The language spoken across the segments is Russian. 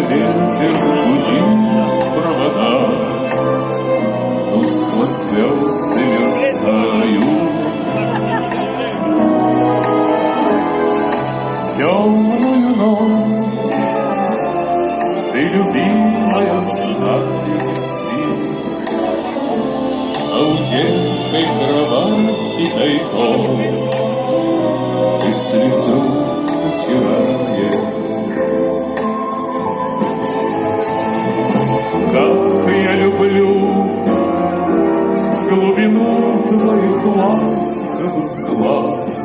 Ветер гудит в проводах, тускло звезды мерцают. Темную ночь ты, любимая, знаю, не спишь, а в детской кровати тайком ты слезу утираешь. Как я люблю глубину твоих ласковых глаз,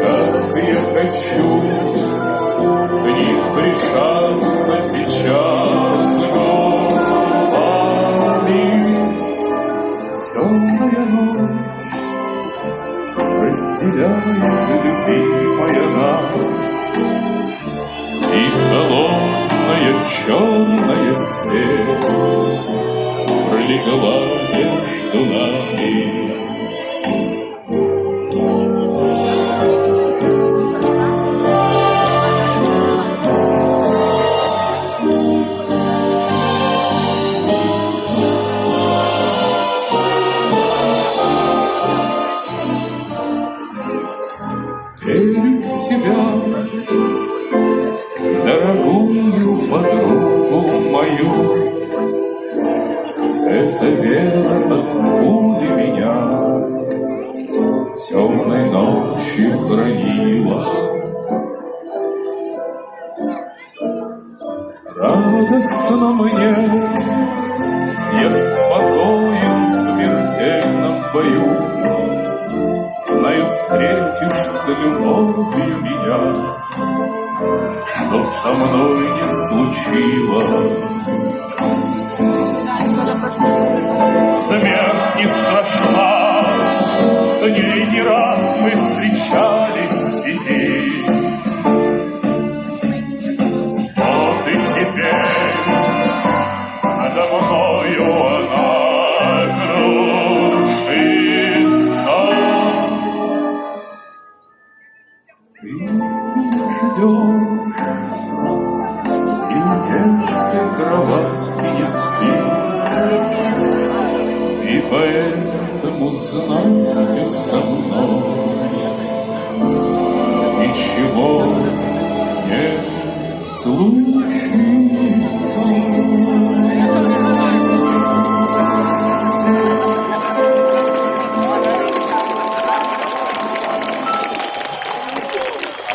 как я хочу к них прижаться сейчас губами. Темная ночь разделяет, любимая, нас, и холодная черная степь пролегла между нами. Верю в тебя, дорогую подругу мою, эта вера от пули меня темной ночью хранила. Радостно мне, я спокоен в смертельном бою, знаю, встретишь с любовью меня, что со мной не случилось. Смерть не страшна, с ней не раз мы встречались теперь. Вот и теперь надо мною она кружится. Ты меня ждешь, и в детской кроватке не спишь, и поэтому знаю, со мной ничего не случится.